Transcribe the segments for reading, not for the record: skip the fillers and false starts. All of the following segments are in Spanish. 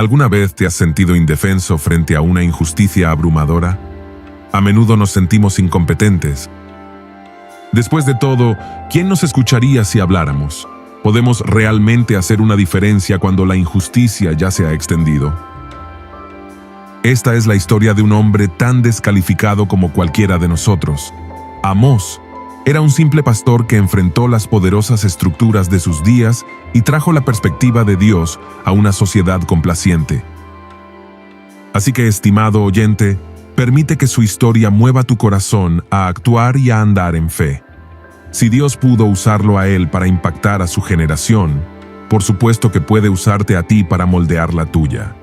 ¿Alguna vez te has sentido indefenso frente a una injusticia abrumadora? A menudo nos sentimos incompetentes. Después de todo, ¿quién nos escucharía si habláramos? ¿Podemos realmente hacer una diferencia cuando la injusticia ya se ha extendido? Esta es la historia de un hombre tan descalificado como cualquiera de nosotros. Amós era un simple pastor que enfrentó las poderosas estructuras de sus días y trajo la perspectiva de Dios a una sociedad complaciente. Así que, estimado oyente, permite que su historia mueva tu corazón a actuar y a andar en fe. Si Dios pudo usarlo a él para impactar a su generación, por supuesto que puede usarte a ti para moldear la tuya.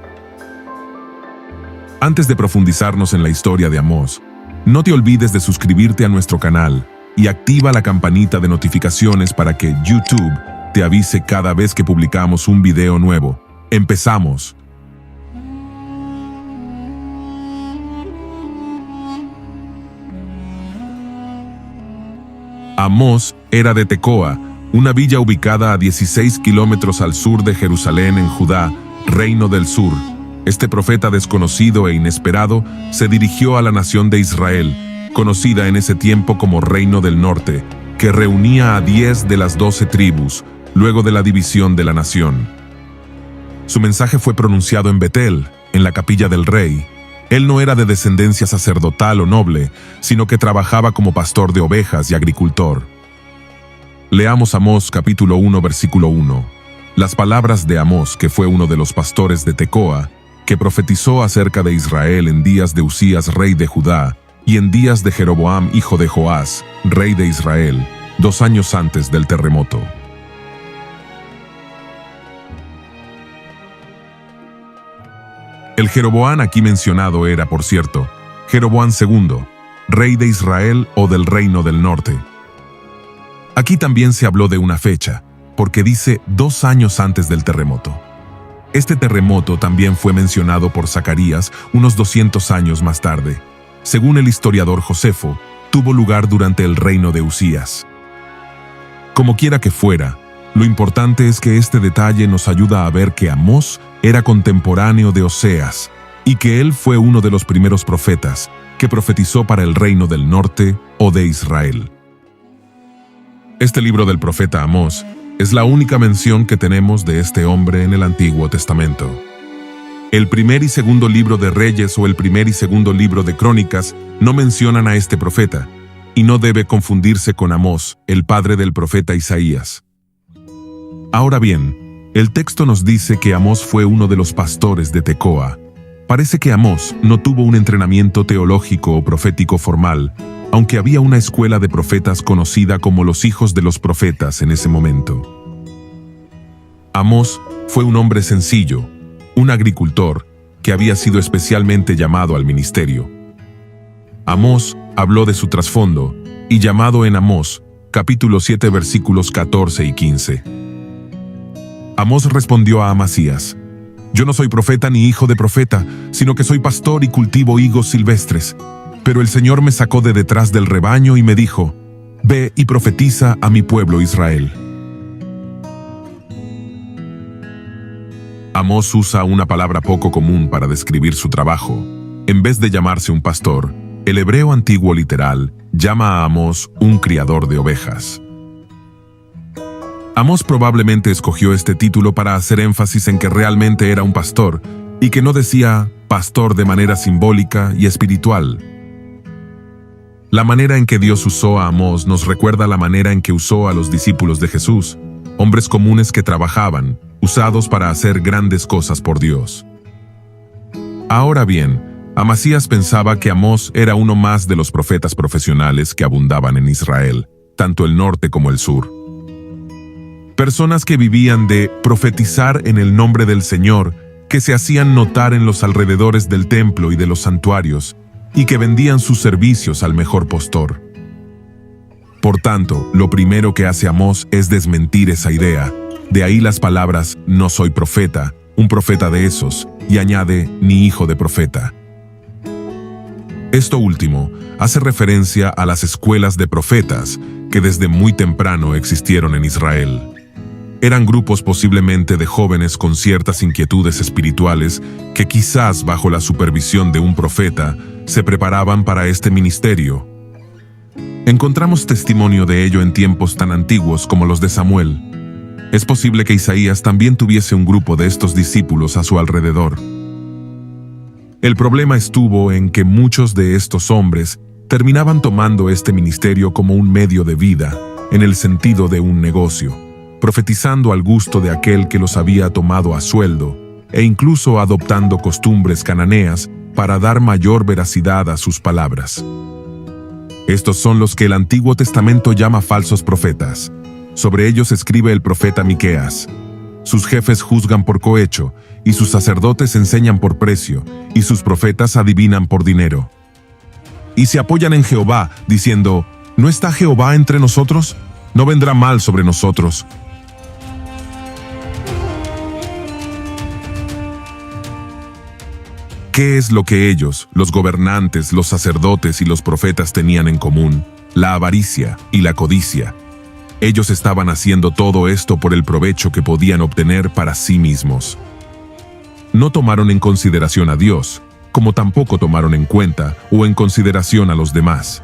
Antes de profundizarnos en la historia de Amós, no te olvides de suscribirte a nuestro canal y activa la campanita de notificaciones para que YouTube te avise cada vez que publicamos un video nuevo. ¡Empezamos! Amós era de Tecoa, una villa ubicada a 16 kilómetros al sur de Jerusalén en Judá, Reino del Sur. Este profeta desconocido e inesperado se dirigió a la nación de Israel, conocida en ese tiempo como Reino del Norte, que reunía a 10 de las 12 tribus, luego de la división de la nación. Su mensaje fue pronunciado en Betel, en la capilla del rey. Él no era de descendencia sacerdotal o noble, sino que trabajaba como pastor de ovejas y agricultor. Leamos Amós capítulo 1, versículo 1. Las palabras de Amós, que fue uno de los pastores de Tecoa, que profetizó acerca de Israel en días de Usías, rey de Judá, y en días de Jeroboam, hijo de Joás, rey de Israel, 2 años antes del terremoto. El Jeroboam aquí mencionado era, por cierto, Jeroboam II, rey de Israel o del Reino del Norte. Aquí también se habló de una fecha, porque dice 2 años antes del terremoto. Este terremoto también fue mencionado por Zacarías unos 200 años más tarde. Según el historiador Josefo, tuvo lugar durante el reino de Usías. Como quiera que fuera, lo importante es que este detalle nos ayuda a ver que Amós era contemporáneo de Oseas y que él fue uno de los primeros profetas que profetizó para el reino del norte o de Israel. Este libro del profeta Amós es la única mención que tenemos de este hombre en el Antiguo Testamento. El primer y segundo libro de Reyes o el primer y segundo libro de Crónicas no mencionan a este profeta, y no debe confundirse con Amós, el padre del profeta Isaías. Ahora bien, el texto nos dice que Amós fue uno de los pastores de Tecoa. Parece que Amós no tuvo un entrenamiento teológico o profético formal, aunque había una escuela de profetas conocida como los hijos de los profetas en ese momento. Amós fue un hombre sencillo, un agricultor que había sido especialmente llamado al ministerio. Amós habló de su trasfondo y llamado en Amós, capítulo 7, versículos 14 y 15. Amós respondió a Amasías: «Yo no soy profeta ni hijo de profeta, sino que soy pastor y cultivo higos silvestres. Pero el Señor me sacó de detrás del rebaño y me dijo: Ve y profetiza a mi pueblo Israel». Amós usa una palabra poco común para describir su trabajo. En vez de llamarse un pastor, el hebreo antiguo literal llama a Amós un criador de ovejas. Amós probablemente escogió este título para hacer énfasis en que realmente era un pastor y que no decía pastor de manera simbólica y espiritual. La manera en que Dios usó a Amós nos recuerda la manera en que usó a los discípulos de Jesús, hombres comunes que trabajaban, usados para hacer grandes cosas por Dios. Ahora bien, Amasías pensaba que Amós era uno más de los profetas profesionales que abundaban en Israel, tanto el norte como el sur. Personas que vivían de profetizar en el nombre del Señor, que se hacían notar en los alrededores del templo y de los santuarios, y que vendían sus servicios al mejor postor. Por tanto, lo primero que hace Amós es desmentir esa idea. De ahí las palabras «no soy profeta», un profeta de esos, y añade «ni hijo de profeta». Esto último hace referencia a las escuelas de profetas que desde muy temprano existieron en Israel. Eran grupos posiblemente de jóvenes con ciertas inquietudes espirituales que quizás bajo la supervisión de un profeta se preparaban para este ministerio. Encontramos testimonio de ello en tiempos tan antiguos como los de Samuel. Es posible que Isaías también tuviese un grupo de estos discípulos a su alrededor. El problema estuvo en que muchos de estos hombres terminaban tomando este ministerio como un medio de vida, en el sentido de un negocio, profetizando al gusto de aquel que los había tomado a sueldo, e incluso adoptando costumbres cananeas para dar mayor veracidad a sus palabras. Estos son los que el Antiguo Testamento llama falsos profetas. Sobre ellos escribe el profeta Miqueas: sus jefes juzgan por cohecho, y sus sacerdotes enseñan por precio, y sus profetas adivinan por dinero. Y se apoyan en Jehová, diciendo: ¿no está Jehová entre nosotros? No vendrá mal sobre nosotros. ¿Qué es lo que ellos, los gobernantes, los sacerdotes y los profetas tenían en común? La avaricia y la codicia. Ellos estaban haciendo todo esto por el provecho que podían obtener para sí mismos. No tomaron en consideración a Dios, como tampoco tomaron en cuenta o en consideración a los demás.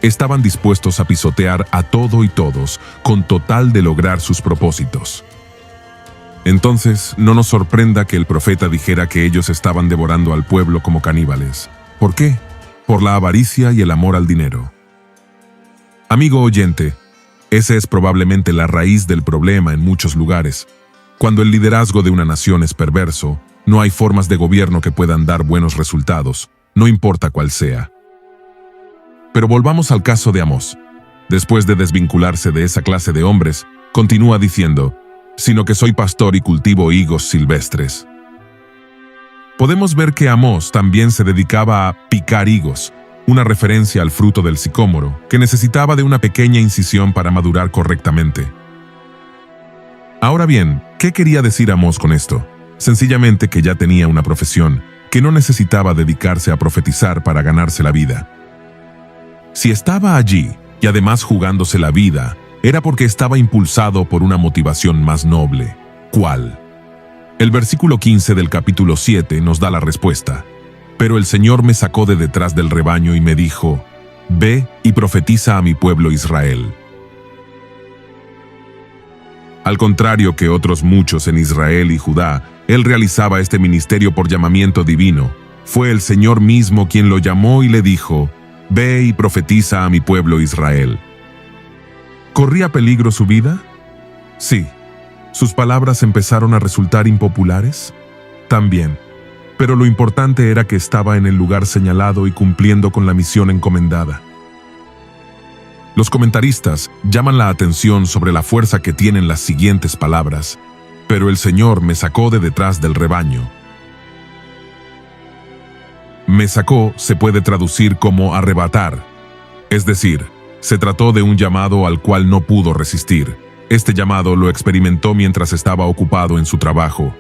Estaban dispuestos a pisotear a todo y todos con total de lograr sus propósitos. Entonces, no nos sorprenda que el profeta dijera que ellos estaban devorando al pueblo como caníbales. ¿Por qué? Por la avaricia y el amor al dinero. Amigo oyente, esa es probablemente la raíz del problema en muchos lugares. Cuando el liderazgo de una nación es perverso, no hay formas de gobierno que puedan dar buenos resultados, no importa cuál sea. Pero volvamos al caso de Amós. Después de desvincularse de esa clase de hombres, continúa diciendo: sino que soy pastor y cultivo higos silvestres. Podemos ver que Amós también se dedicaba a picar higos, una referencia al fruto del sicómoro, que necesitaba de una pequeña incisión para madurar correctamente. Ahora bien, ¿qué quería decir Amós con esto? Sencillamente que ya tenía una profesión, que no necesitaba dedicarse a profetizar para ganarse la vida. Si estaba allí, y además jugándose la vida, era porque estaba impulsado por una motivación más noble. ¿Cuál? El versículo 15 del capítulo 7 nos da la respuesta. Pero el Señor me sacó de detrás del rebaño y me dijo: ve y profetiza a mi pueblo Israel. Al contrario que otros muchos en Israel y Judá, él realizaba este ministerio por llamamiento divino. Fue el Señor mismo quien lo llamó y le dijo: ve y profetiza a mi pueblo Israel. ¿Corría peligro su vida? Sí. ¿Sus palabras empezaron a resultar impopulares? También. Pero lo importante era que estaba en el lugar señalado y cumpliendo con la misión encomendada. Los comentaristas llaman la atención sobre la fuerza que tienen las siguientes palabras: pero el Señor me sacó de detrás del rebaño. Me sacó se puede traducir como arrebatar, es decir, se trató de un llamado al cual no pudo resistir. Este llamado lo experimentó mientras estaba ocupado en su trabajo.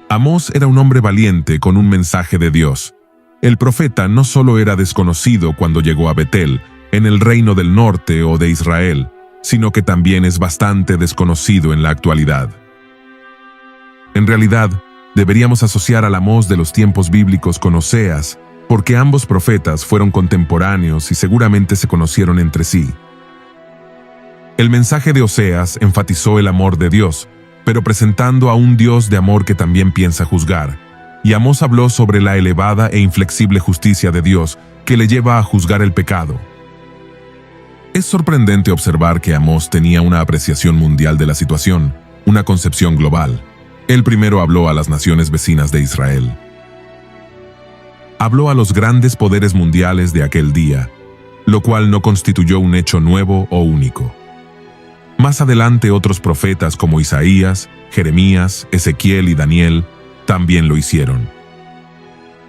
Amós era un hombre valiente con un mensaje de Dios. El profeta no solo era desconocido cuando llegó a Betel, en el reino del norte o de Israel, sino que también es bastante desconocido en la actualidad. En realidad, deberíamos asociar al Amós de los tiempos bíblicos con Oseas, porque ambos profetas fueron contemporáneos y seguramente se conocieron entre sí. El mensaje de Oseas enfatizó el amor de Dios, pero presentando a un Dios de amor que también piensa juzgar, y Amós habló sobre la elevada e inflexible justicia de Dios que le lleva a juzgar el pecado. Es sorprendente observar que Amós tenía una apreciación mundial de la situación, una concepción global. Él primero habló a las naciones vecinas de Israel. Habló a los grandes poderes mundiales de aquel día, lo cual no constituyó un hecho nuevo o único. Más adelante otros profetas como Isaías, Jeremías, Ezequiel y Daniel también lo hicieron.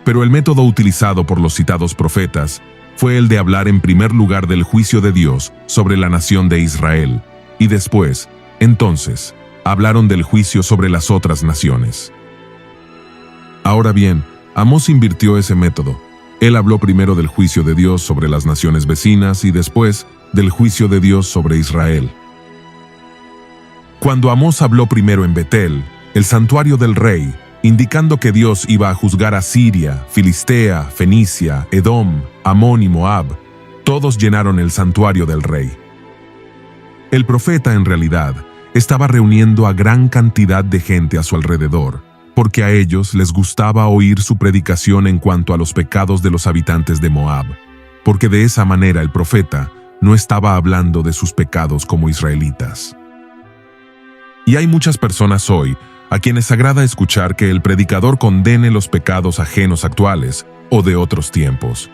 Pero el método utilizado por los citados profetas fue el de hablar en primer lugar del juicio de Dios sobre la nación de Israel, y después, entonces, hablaron del juicio sobre las otras naciones. Ahora bien, Amós invirtió ese método. Él habló primero del juicio de Dios sobre las naciones vecinas y después del juicio de Dios sobre Israel. Cuando Amós habló primero en Betel, el santuario del rey, indicando que Dios iba a juzgar a Siria, Filistea, Fenicia, Edom, Amón y Moab, todos llenaron el santuario del rey. El profeta, en realidad, estaba reuniendo a gran cantidad de gente a su alrededor, porque a ellos les gustaba oír su predicación en cuanto a los pecados de los habitantes de Moab, porque de esa manera el profeta no estaba hablando de sus pecados como israelitas. Y hay muchas personas hoy a quienes agrada escuchar que el predicador condene los pecados ajenos actuales o de otros tiempos.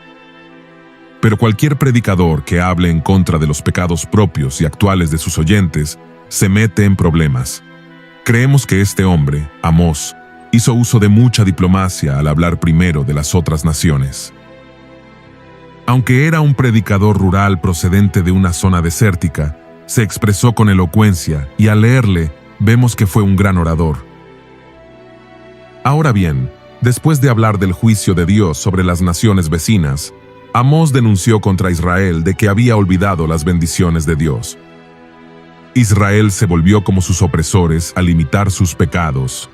Pero cualquier predicador que hable en contra de los pecados propios y actuales de sus oyentes se mete en problemas. Creemos que este hombre, Amós, hizo uso de mucha diplomacia al hablar primero de las otras naciones. Aunque era un predicador rural procedente de una zona desértica, se expresó con elocuencia y al leerle vemos que fue un gran orador. Ahora bien, después de hablar del juicio de Dios sobre las naciones vecinas, Amós denunció contra Israel de que había olvidado las bendiciones de Dios. Israel se volvió como sus opresores al imitar sus pecados.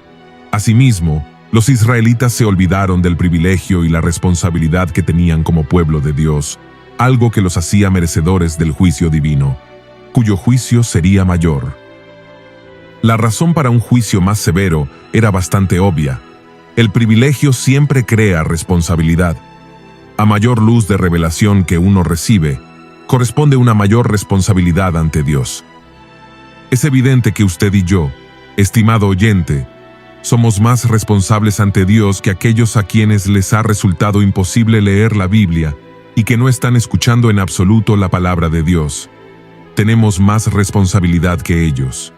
Asimismo, los israelitas se olvidaron del privilegio y la responsabilidad que tenían como pueblo de Dios, algo que los hacía merecedores del juicio divino, cuyo juicio sería mayor. La razón para un juicio más severo era bastante obvia. El privilegio siempre crea responsabilidad. A mayor luz de revelación que uno recibe, corresponde una mayor responsabilidad ante Dios. Es evidente que usted y yo, estimado oyente, somos más responsables ante Dios que aquellos a quienes les ha resultado imposible leer la Biblia y que no están escuchando en absoluto la palabra de Dios. Tenemos más responsabilidad que ellos.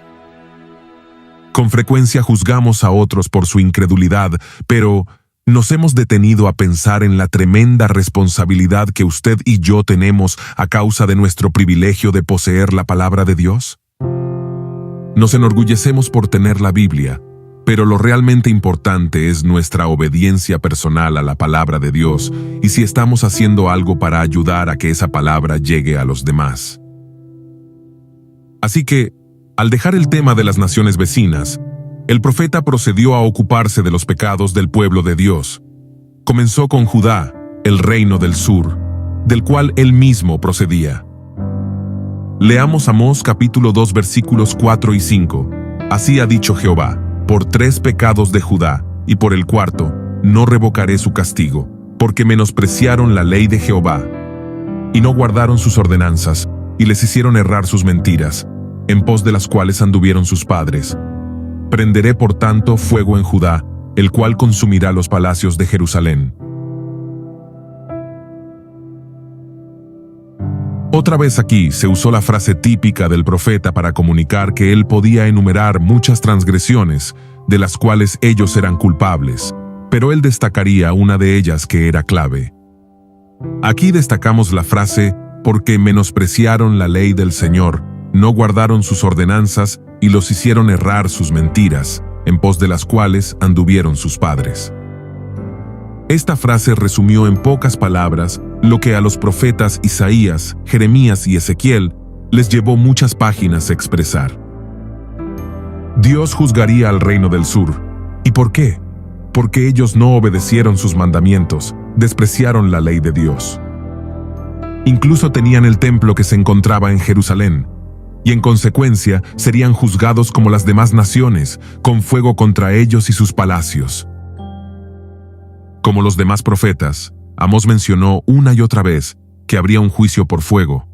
Con frecuencia juzgamos a otros por su incredulidad, pero ¿nos hemos detenido a pensar en la tremenda responsabilidad que usted y yo tenemos a causa de nuestro privilegio de poseer la palabra de Dios? Nos enorgullecemos por tener la Biblia, pero lo realmente importante es nuestra obediencia personal a la palabra de Dios y si estamos haciendo algo para ayudar a que esa palabra llegue a los demás. Así que, al dejar el tema de las naciones vecinas, el profeta procedió a ocuparse de los pecados del pueblo de Dios. Comenzó con Judá, el reino del sur, del cual él mismo procedía. Leamos Amós capítulo 2 versículos 4 y 5. Así ha dicho Jehová, por 3 pecados de Judá, y por el 4, no revocaré su castigo, porque menospreciaron la ley de Jehová, y no guardaron sus ordenanzas, y les hicieron errar sus mentiras, en pos de las cuales anduvieron sus padres. Prenderé por tanto fuego en Judá, el cual consumirá los palacios de Jerusalén. Otra vez aquí se usó la frase típica del profeta para comunicar que él podía enumerar muchas transgresiones, de las cuales ellos eran culpables, pero él destacaría una de ellas que era clave. Aquí destacamos la frase, porque menospreciaron la ley del Señor, no guardaron sus ordenanzas y los hicieron errar sus mentiras, en pos de las cuales anduvieron sus padres. Esta frase resumió en pocas palabras lo que a los profetas Isaías, Jeremías y Ezequiel les llevó muchas páginas a expresar. Dios juzgaría al reino del sur. ¿Y por qué? Porque ellos no obedecieron sus mandamientos, despreciaron la ley de Dios. Incluso tenían el templo que se encontraba en Jerusalén, y en consecuencia serían juzgados como las demás naciones, con fuego contra ellos y sus palacios. Como los demás profetas, Amós mencionó una y otra vez que habría un juicio por fuego.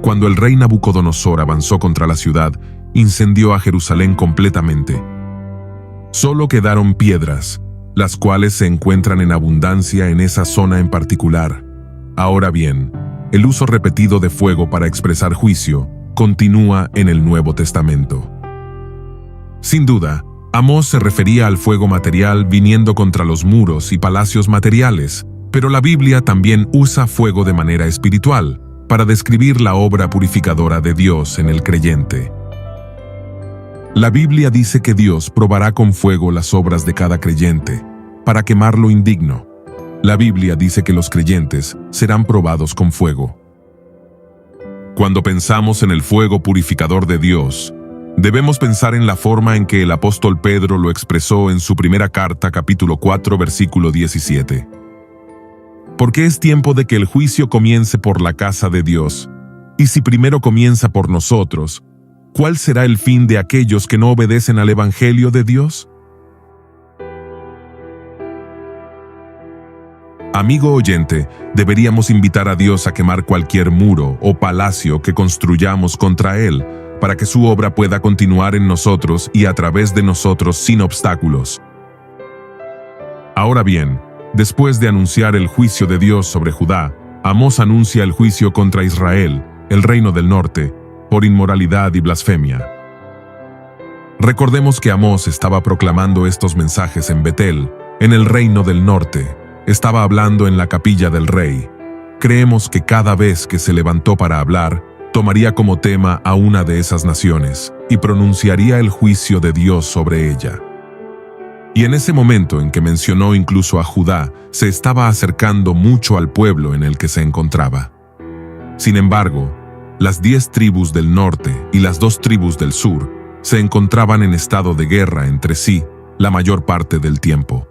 Cuando el rey Nabucodonosor avanzó contra la ciudad, incendió a Jerusalén completamente. Solo quedaron piedras, las cuales se encuentran en abundancia en esa zona en particular. Ahora bien, el uso repetido de fuego para expresar juicio continúa en el Nuevo Testamento. Sin duda, Amós se refería al fuego material viniendo contra los muros y palacios materiales, pero la Biblia también usa fuego de manera espiritual para describir la obra purificadora de Dios en el creyente. La Biblia dice que Dios probará con fuego las obras de cada creyente, para quemar lo indigno. La Biblia dice que los creyentes serán probados con fuego. Cuando pensamos en el fuego purificador de Dios, Debemos pensar en la forma en que el apóstol Pedro lo expresó en su primera carta, capítulo 4, versículo 17. Porque es tiempo de que el juicio comience por la casa de Dios, y si primero comienza por nosotros, ¿cuál será el fin de aquellos que no obedecen al Evangelio de Dios? Amigo oyente, deberíamos invitar a Dios a quemar cualquier muro o palacio que construyamos contra Él, para que su obra pueda continuar en nosotros y a través de nosotros sin obstáculos. Ahora bien, después de anunciar el juicio de Dios sobre Judá, Amós anuncia el juicio contra Israel, el reino del norte, por inmoralidad y blasfemia. Recordemos que Amós estaba proclamando estos mensajes en Betel, en el reino del norte. Estaba hablando en la capilla del rey. Creemos que cada vez que se levantó para hablar, tomaría como tema a una de esas naciones y pronunciaría el juicio de Dios sobre ella. Y en ese momento en que mencionó incluso a Judá, se estaba acercando mucho al pueblo en el que se encontraba. Sin embargo, las 10 tribus del norte y las 2 tribus del sur se encontraban en estado de guerra entre sí la mayor parte del tiempo.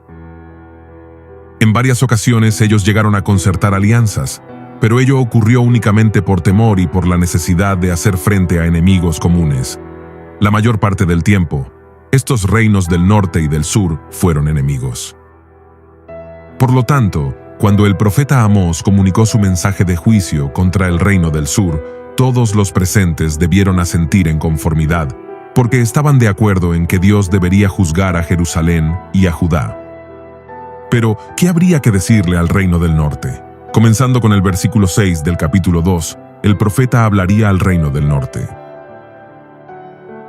En varias ocasiones ellos llegaron a concertar alianzas, pero ello ocurrió únicamente por temor y por la necesidad de hacer frente a enemigos comunes. La mayor parte del tiempo, estos reinos del norte y del sur fueron enemigos. Por lo tanto, cuando el profeta Amós comunicó su mensaje de juicio contra el reino del sur, todos los presentes debieron asentir en conformidad, porque estaban de acuerdo en que Dios debería juzgar a Jerusalén y a Judá. Pero, ¿qué habría que decirle al reino del norte? Comenzando con el versículo 6 del capítulo 2, el profeta hablaría al reino del norte.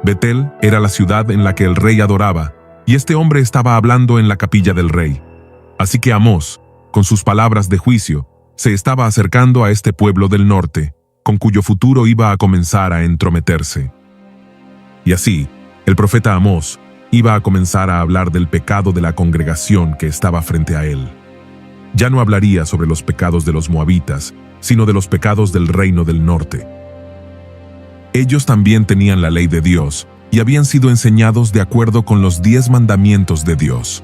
Betel era la ciudad en la que el rey adoraba, y este hombre estaba hablando en la capilla del rey. Así que Amós, con sus palabras de juicio, se estaba acercando a este pueblo del norte, con cuyo futuro iba a comenzar a entrometerse. Y así, el profeta Amós iba a comenzar a hablar del pecado de la congregación que estaba frente a él. Ya no hablaría sobre los pecados de los moabitas, sino de los pecados del reino del norte. Ellos también tenían la ley de Dios y habían sido enseñados de acuerdo con los 10 mandamientos de Dios.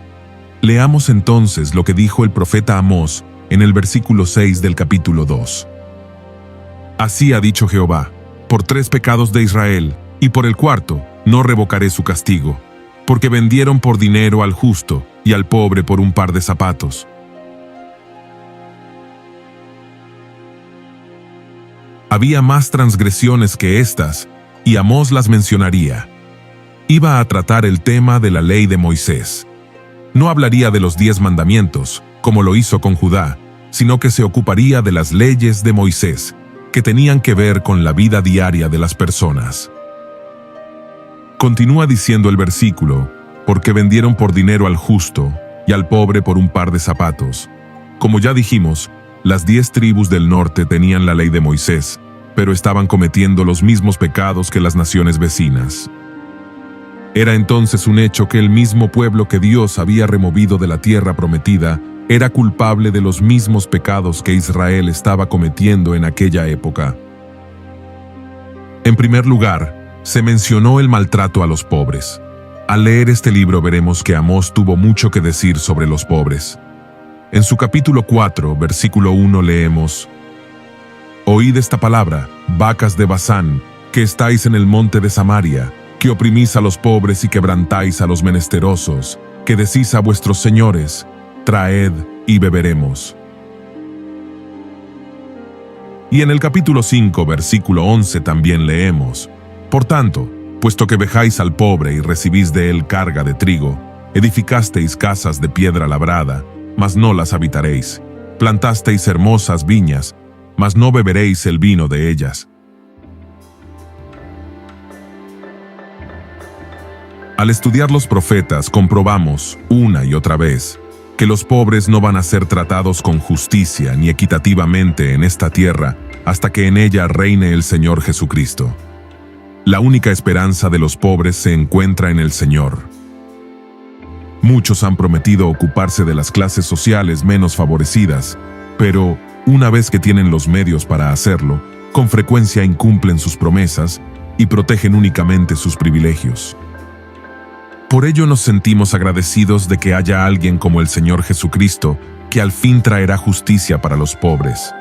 Leamos entonces lo que dijo el profeta Amós en el versículo 6 del capítulo 2. Así ha dicho Jehová: por 3 pecados de Israel, y por el cuarto no revocaré su castigo, porque vendieron por dinero al justo y al pobre por un par de zapatos. Había más transgresiones que estas, y Amós las mencionaría. Iba a tratar el tema de la ley de Moisés. No hablaría de los 10 mandamientos, como lo hizo con Judá, sino que se ocuparía de las leyes de Moisés, que tenían que ver con la vida diaria de las personas. Continúa diciendo el versículo: porque vendieron por dinero al justo y al pobre por un par de zapatos. Como ya dijimos, las 10 tribus del norte tenían la ley de Moisés, pero estaban cometiendo los mismos pecados que las naciones vecinas. Era entonces un hecho que el mismo pueblo que Dios había removido de la tierra prometida era culpable de los mismos pecados que Israel estaba cometiendo en aquella época. En primer lugar, se mencionó el maltrato a los pobres. Al leer este libro veremos que Amós tuvo mucho que decir sobre los pobres. En su capítulo 4, versículo 1 leemos: Oíd esta palabra, vacas de Basán, que estáis en el monte de Samaria, que oprimís a los pobres y quebrantáis a los menesterosos, que decís a vuestros señores: traed y beberemos. Y en el capítulo 5, versículo 11 también leemos: Por tanto, puesto que vejáis al pobre y recibís de él carga de trigo, edificasteis casas de piedra labrada, mas no las habitaréis. Plantasteis hermosas viñas, mas no beberéis el vino de ellas. Al estudiar los profetas comprobamos, una y otra vez, que los pobres no van a ser tratados con justicia ni equitativamente en esta tierra hasta que en ella reine el Señor Jesucristo. La única esperanza de los pobres se encuentra en el Señor. Muchos han prometido ocuparse de las clases sociales menos favorecidas, pero, una vez que tienen los medios para hacerlo, con frecuencia incumplen sus promesas y protegen únicamente sus privilegios. Por ello nos sentimos agradecidos de que haya alguien como el Señor Jesucristo que al fin traerá justicia para los pobres.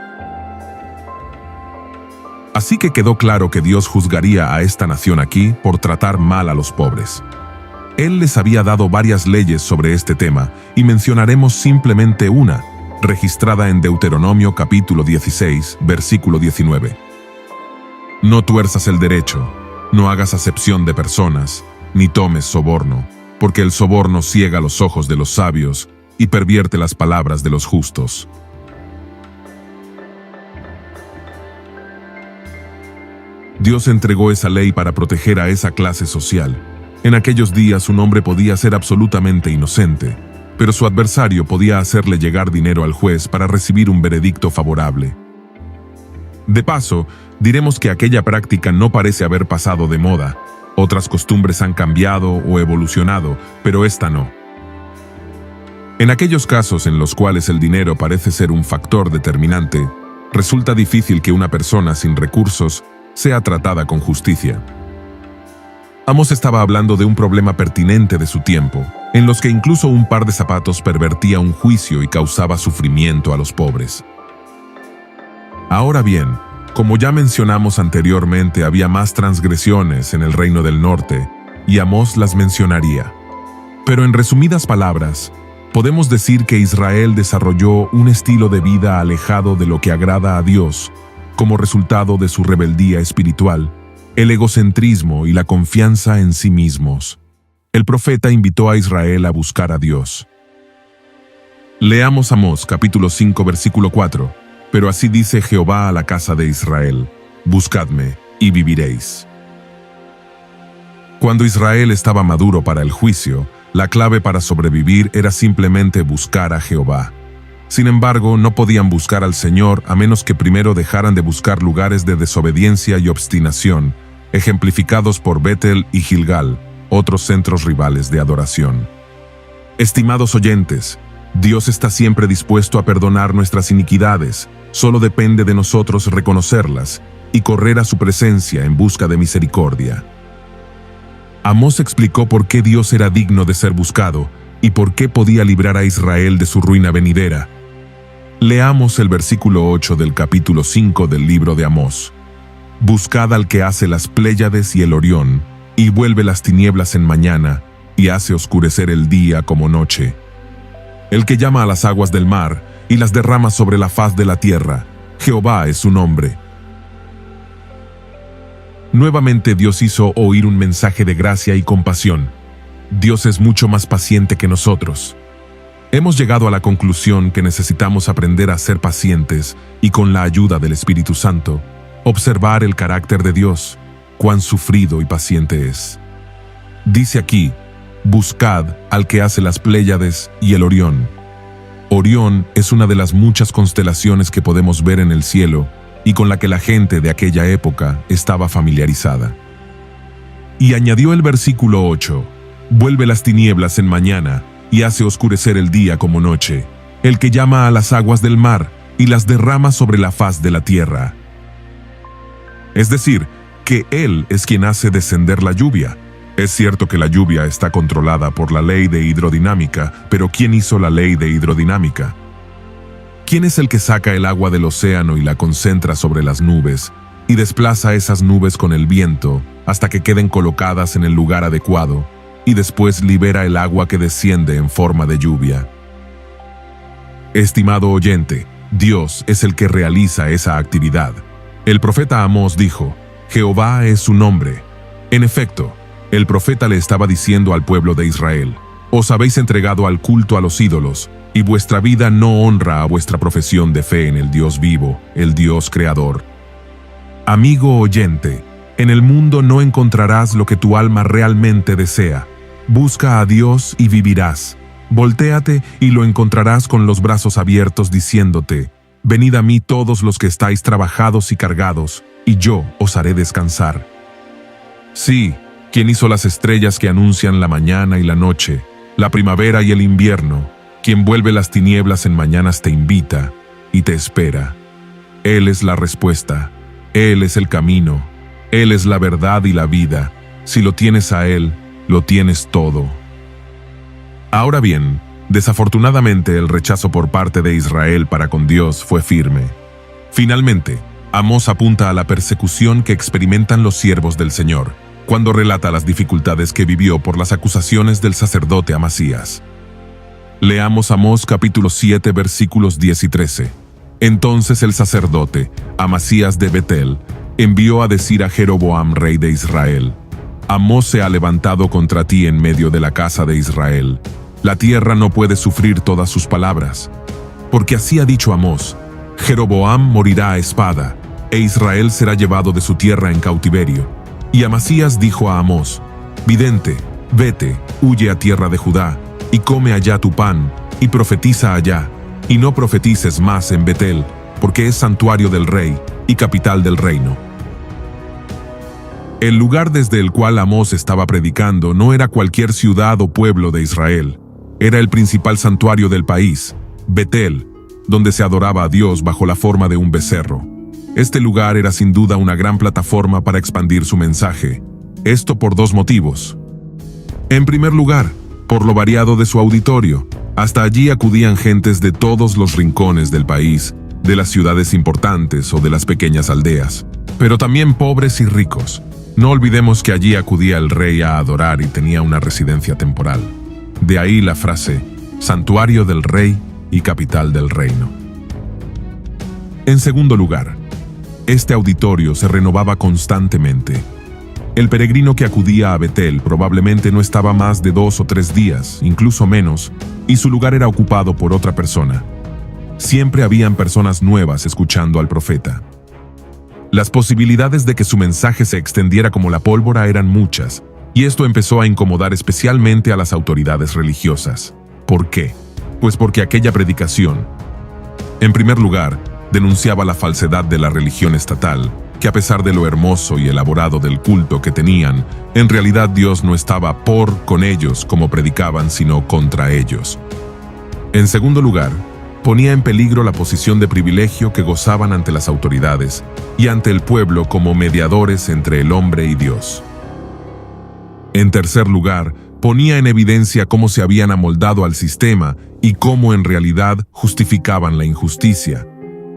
Así que quedó claro que Dios juzgaría a esta nación aquí por tratar mal a los pobres. Él les había dado varias leyes sobre este tema y mencionaremos simplemente una, registrada en Deuteronomio capítulo 16, versículo 19. No tuerzas el derecho, no hagas acepción de personas, ni tomes soborno, porque el soborno ciega los ojos de los sabios y pervierte las palabras de los justos. Dios entregó esa ley para proteger a esa clase social. En aquellos días un hombre podía ser absolutamente inocente, pero su adversario podía hacerle llegar dinero al juez para recibir un veredicto favorable. De paso, diremos que aquella práctica no parece haber pasado de moda. Otras costumbres han cambiado o evolucionado, pero esta no. En aquellos casos en los cuales el dinero parece ser un factor determinante, resulta difícil que una persona sin recursos sea tratada con justicia. Amós estaba hablando de un problema pertinente de su tiempo, en los que incluso un par de zapatos pervertía un juicio y causaba sufrimiento a los pobres. Ahora bien, como ya mencionamos anteriormente, había más transgresiones en el reino del norte, y Amós las mencionaría. Pero en resumidas palabras, podemos decir que Israel desarrolló un estilo de vida alejado de lo que agrada a Dios, como resultado de su rebeldía espiritual, el egocentrismo y la confianza en sí mismos. El profeta invitó a Israel a buscar a Dios. Leamos Amós capítulo 5 versículo 4. Pero así dice Jehová a la casa de Israel: buscadme y viviréis. Cuando Israel estaba maduro para el juicio, la clave para sobrevivir era simplemente buscar a Jehová. Sin embargo, no podían buscar al Señor a menos que primero dejaran de buscar lugares de desobediencia y obstinación, ejemplificados por Betel y Gilgal, otros centros rivales de adoración. Estimados oyentes, Dios está siempre dispuesto a perdonar nuestras iniquidades, solo depende de nosotros reconocerlas y correr a su presencia en busca de misericordia. Amós explicó por qué Dios era digno de ser buscado y por qué podía librar a Israel de su ruina venidera. Leamos el versículo 8 del capítulo 5 del libro de Amós. Buscad al que hace las Pléyades y el Orión, y vuelve las tinieblas en mañana, y hace oscurecer el día como noche. El que llama a las aguas del mar, y las derrama sobre la faz de la tierra. Jehová es su nombre. Nuevamente Dios hizo oír un mensaje de gracia y compasión. Dios es mucho más paciente que nosotros. Hemos llegado a la conclusión que necesitamos aprender a ser pacientes y, con la ayuda del Espíritu Santo, observar el carácter de Dios, cuán sufrido y paciente es. Dice aquí: buscad al que hace las Pléyades y el Orión. Orión es una de las muchas constelaciones que podemos ver en el cielo y con la que la gente de aquella época estaba familiarizada. Y añadió el versículo 8: vuelve las tinieblas en mañana y hace oscurecer el día como noche, el que llama a las aguas del mar y las derrama sobre la faz de la tierra. Es decir, que Él es quien hace descender la lluvia. Es cierto que la lluvia está controlada por la ley de hidrodinámica, pero ¿quién hizo la ley de hidrodinámica? ¿Quién es el que saca el agua del océano y la concentra sobre las nubes, y desplaza esas nubes con el viento hasta que queden colocadas en el lugar adecuado, y después libera el agua que desciende en forma de lluvia? Estimado oyente, Dios es el que realiza esa actividad. El profeta Amós dijo: Jehová es su nombre. En efecto, el profeta le estaba diciendo al pueblo de Israel: os habéis entregado al culto a los ídolos, y vuestra vida no honra a vuestra profesión de fe en el Dios vivo, el Dios creador. Amigo oyente, en el mundo no encontrarás lo que tu alma realmente desea. Busca a Dios y vivirás. Voltéate y lo encontrarás con los brazos abiertos diciéndote: venid a mí todos los que estáis trabajados y cargados, y yo os haré descansar. Sí, quien hizo las estrellas que anuncian la mañana y la noche, la primavera y el invierno, quien vuelve las tinieblas en mañanas te invita y te espera. Él es la respuesta, Él es el camino, Él es la verdad y la vida. Si lo tienes a Él, lo tienes todo. Ahora bien, desafortunadamente el rechazo por parte de Israel para con Dios fue firme. Finalmente, Amós apunta a la persecución que experimentan los siervos del Señor, cuando relata las dificultades que vivió por las acusaciones del sacerdote Amasías. Leamos Amós capítulo 7 versículos 10 y 13. Entonces el sacerdote, Amasías de Betel, envió a decir a Jeroboam, rey de Israel: Amós se ha levantado contra ti en medio de la casa de Israel. La tierra no puede sufrir todas sus palabras. Porque así ha dicho Amós: Jeroboam morirá a espada, e Israel será llevado de su tierra en cautiverio. Y Amasías dijo a Amós: Vidente, vete, huye a tierra de Judá, y come allá tu pan, y profetiza allá, y no profetices más en Betel, porque es santuario del rey y capital del reino. El lugar desde el cual Amós estaba predicando no era cualquier ciudad o pueblo de Israel. Era el principal santuario del país, Betel, donde se adoraba a Dios bajo la forma de un becerro. Este lugar era sin duda una gran plataforma para expandir su mensaje. Esto por dos motivos. En primer lugar, por lo variado de su auditorio. Hasta allí acudían gentes de todos los rincones del país, de las ciudades importantes o de las pequeñas aldeas, pero también pobres y ricos. No olvidemos que allí acudía el rey a adorar y tenía una residencia temporal. De ahí la frase, santuario del rey y capital del reino. En segundo lugar, este auditorio se renovaba constantemente. El peregrino que acudía a Betel probablemente no estaba más de 2 o 3 días, incluso menos, y su lugar era ocupado por otra persona. Siempre habían personas nuevas escuchando al profeta. Las posibilidades de que su mensaje se extendiera como la pólvora eran muchas, y esto empezó a incomodar especialmente a las autoridades religiosas. ¿Por qué? Pues porque aquella predicación, en primer lugar, denunciaba la falsedad de la religión estatal, que a pesar de lo hermoso y elaborado del culto que tenían, en realidad Dios no estaba con ellos como predicaban, sino contra ellos. En segundo lugar, ponía en peligro la posición de privilegio que gozaban ante las autoridades y ante el pueblo como mediadores entre el hombre y Dios. En tercer lugar, ponía en evidencia cómo se habían amoldado al sistema y cómo en realidad justificaban la injusticia.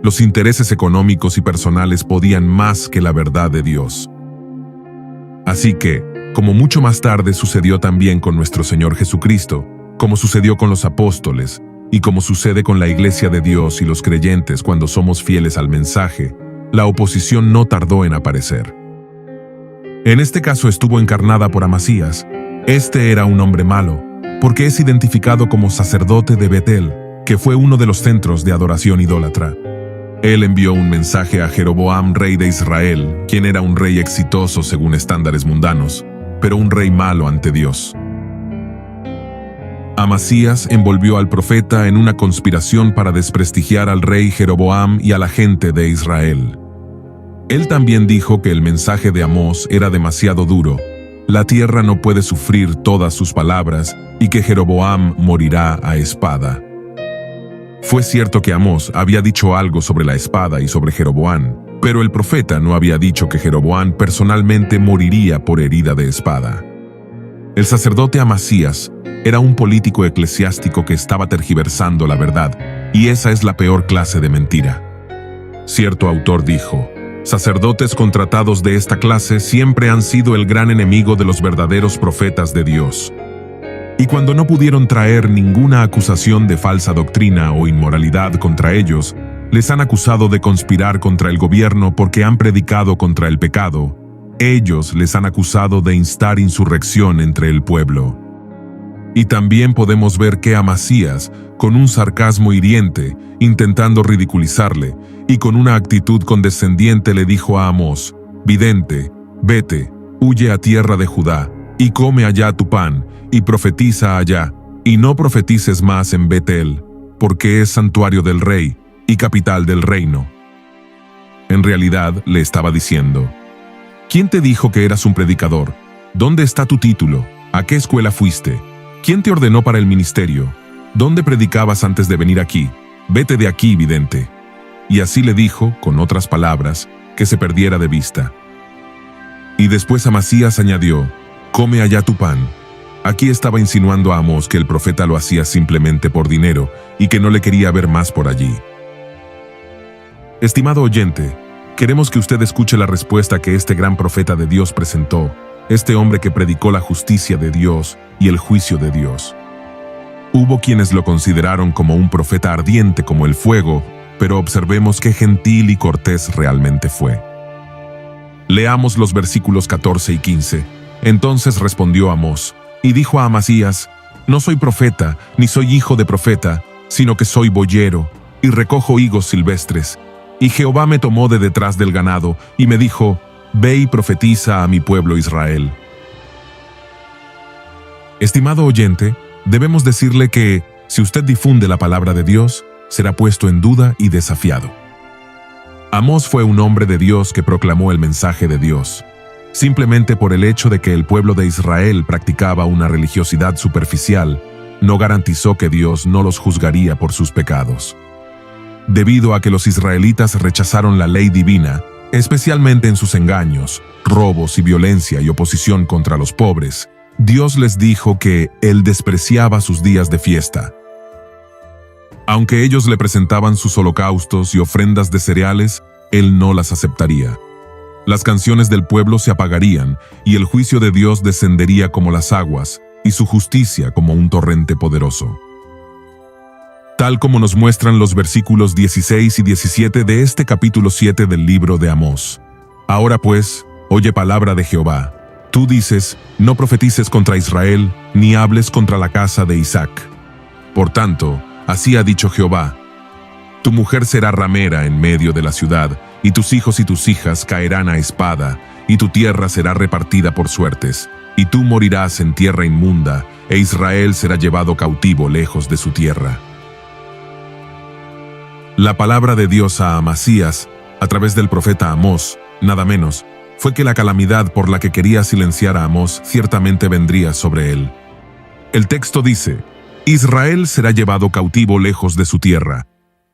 Los intereses económicos y personales podían más que la verdad de Dios. Así que, como mucho más tarde sucedió también con nuestro Señor Jesucristo, como sucedió con los apóstoles, y como sucede con la Iglesia de Dios y los creyentes cuando somos fieles al mensaje, la oposición no tardó en aparecer. En este caso estuvo encarnada por Amasías. Este era un hombre malo, porque es identificado como sacerdote de Betel, que fue uno de los centros de adoración idólatra. Él envió un mensaje a Jeroboam, rey de Israel, quien era un rey exitoso según estándares mundanos, pero un rey malo ante Dios. Amasías envolvió al profeta en una conspiración para desprestigiar al rey Jeroboam y a la gente de Israel. Él también dijo que el mensaje de Amós era demasiado duro, la tierra no puede sufrir todas sus palabras y que Jeroboam morirá a espada. Fue cierto que Amós había dicho algo sobre la espada y sobre Jeroboam, pero el profeta no había dicho que Jeroboam personalmente moriría por herida de espada. El sacerdote Amasías era un político eclesiástico que estaba tergiversando la verdad, y esa es la peor clase de mentira. Cierto autor dijo: sacerdotes contratados de esta clase siempre han sido el gran enemigo de los verdaderos profetas de Dios. Y cuando no pudieron traer ninguna acusación de falsa doctrina o inmoralidad contra ellos, les han acusado de conspirar contra el gobierno porque han predicado contra el pecado. Ellos les han acusado de instar insurrección entre el pueblo. Y también podemos ver que Amasías, con un sarcasmo hiriente, intentando ridiculizarle, y con una actitud condescendiente le dijo a Amós: vidente, vete, huye a tierra de Judá, y come allá tu pan, y profetiza allá, y no profetices más en Betel, porque es santuario del rey y capital del reino. En realidad le estaba diciendo: ¿quién te dijo que eras un predicador? ¿Dónde está tu título? ¿A qué escuela fuiste? ¿Quién te ordenó para el ministerio? ¿Dónde predicabas antes de venir aquí? Vete de aquí, vidente. Y así le dijo, con otras palabras, que se perdiera de vista. Y después Amasías añadió: «Come allá tu pan». Aquí estaba insinuando a Amós que el profeta lo hacía simplemente por dinero y que no le quería ver más por allí. Estimado oyente, queremos que usted escuche la respuesta que este gran profeta de Dios presentó, este hombre que predicó la justicia de Dios y el juicio de Dios. Hubo quienes lo consideraron como un profeta ardiente como el fuego, pero observemos qué gentil y cortés realmente fue. Leamos los versículos 14 y 15. Entonces respondió Amós, y dijo a Amasías: «No soy profeta, ni soy hijo de profeta, sino que soy boyero, y recojo higos silvestres. Y Jehová me tomó de detrás del ganado, y me dijo: Ve y profetiza a mi pueblo Israel». Estimado oyente, debemos decirle que, si usted difunde la palabra de Dios, será puesto en duda y desafiado. Amós fue un hombre de Dios que proclamó el mensaje de Dios. Simplemente por el hecho de que el pueblo de Israel practicaba una religiosidad superficial, no garantizó que Dios no los juzgaría por sus pecados. Debido a que los israelitas rechazaron la ley divina, especialmente en sus engaños, robos y violencia y oposición contra los pobres, Dios les dijo que Él despreciaba sus días de fiesta. Aunque ellos le presentaban sus holocaustos y ofrendas de cereales, Él no las aceptaría. Las canciones del pueblo se apagarían, y el juicio de Dios descendería como las aguas, y su justicia como un torrente poderoso. Tal como nos muestran los versículos 16 y 17 de este capítulo 7 del libro de Amós. Ahora pues, oye palabra de Jehová. Tú dices: no profetices contra Israel, ni hables contra la casa de Isaac. Por tanto, así ha dicho Jehová: tu mujer será ramera en medio de la ciudad, y tus hijos y tus hijas caerán a espada, y tu tierra será repartida por suertes, y tú morirás en tierra inmunda, e Israel será llevado cautivo lejos de su tierra. La palabra de Dios a Amasías, a través del profeta Amós, nada menos, fue que la calamidad por la que quería silenciar a Amós ciertamente vendría sobre él. El texto dice: Israel será llevado cautivo lejos de su tierra.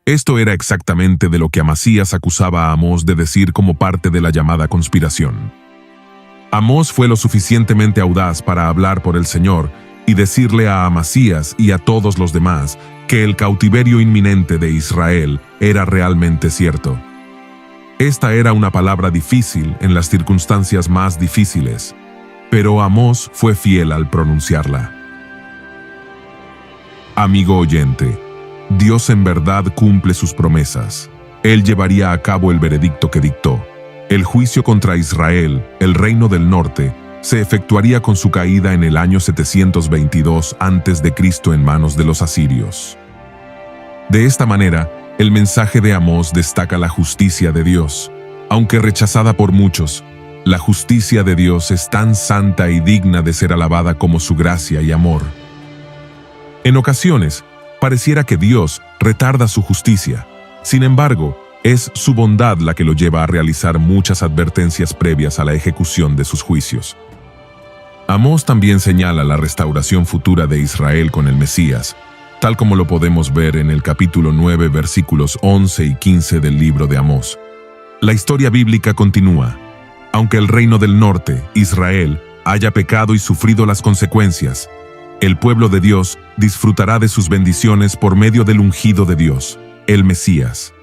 Esto era exactamente de lo que Amasías acusaba a Amós de decir como parte de la llamada conspiración. Amós fue lo suficientemente audaz para hablar por el Señor y decirle a Amasías y a todos los demás que el cautiverio inminente de Israel era realmente cierto. Esta era una palabra difícil en las circunstancias más difíciles, pero Amós fue fiel al pronunciarla. Amigo oyente, Dios en verdad cumple sus promesas. Él llevaría a cabo el veredicto que dictó. El juicio contra Israel, el reino del norte, se efectuaría con su caída en el año 722 a.C. en manos de los asirios. De esta manera, el mensaje de Amós destaca la justicia de Dios. Aunque rechazada por muchos, la justicia de Dios es tan santa y digna de ser alabada como su gracia y amor. En ocasiones, pareciera que Dios retarda su justicia. Sin embargo, es su bondad la que lo lleva a realizar muchas advertencias previas a la ejecución de sus juicios. Amós también señala la restauración futura de Israel con el Mesías, tal como lo podemos ver en el capítulo 9, versículos 11 y 15 del libro de Amós. La historia bíblica continúa. Aunque el reino del norte, Israel, haya pecado y sufrido las consecuencias, el pueblo de Dios disfrutará de sus bendiciones por medio del ungido de Dios, el Mesías.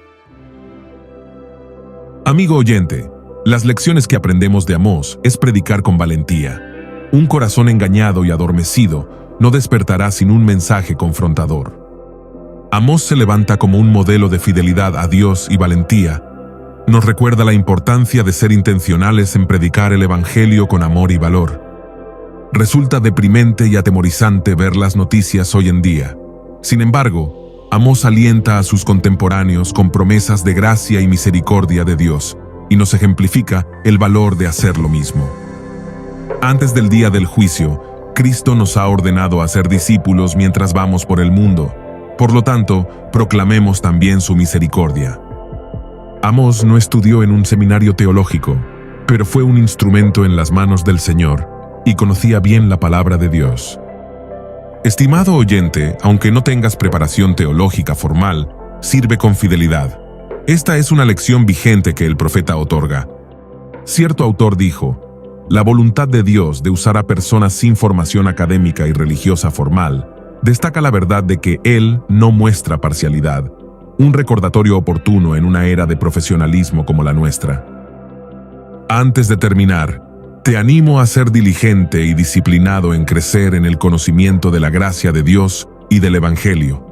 Amigo oyente, las lecciones que aprendemos de Amós es predicar con valentía. Un corazón engañado y adormecido no despertará sin un mensaje confrontador. Amós se levanta como un modelo de fidelidad a Dios y valentía. Nos recuerda la importancia de ser intencionales en predicar el Evangelio con amor y valor. Resulta deprimente y atemorizante ver las noticias hoy en día. Sin embargo, Amós alienta a sus contemporáneos con promesas de gracia y misericordia de Dios, y nos ejemplifica el valor de hacer lo mismo. Antes del día del juicio, Cristo nos ha ordenado a ser discípulos mientras vamos por el mundo. Por lo tanto, proclamemos también su misericordia. Amós no estudió en un seminario teológico, pero fue un instrumento en las manos del Señor y conocía bien la palabra de Dios. Estimado oyente, aunque no tengas preparación teológica formal, sirve con fidelidad. Esta es una lección vigente que el profeta otorga. Cierto autor dijo: La voluntad de Dios de usar a personas sin formación académica y religiosa formal destaca la verdad de que Él no muestra parcialidad, un recordatorio oportuno en una era de profesionalismo como la nuestra. Antes de terminar, te animo a ser diligente y disciplinado en crecer en el conocimiento de la gracia de Dios y del Evangelio,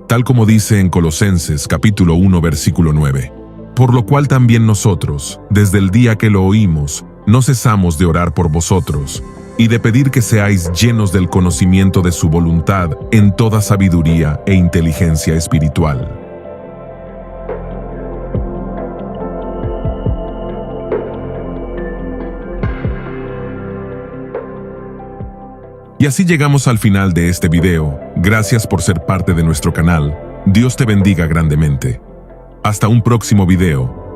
tal como dice en Colosenses capítulo 1 versículo 9. Por lo cual también nosotros, desde el día que lo oímos, no cesamos de orar por vosotros y de pedir que seáis llenos del conocimiento de su voluntad en toda sabiduría e inteligencia espiritual. Y así llegamos al final de este video. Gracias por ser parte de nuestro canal. Dios te bendiga grandemente. Hasta un próximo video.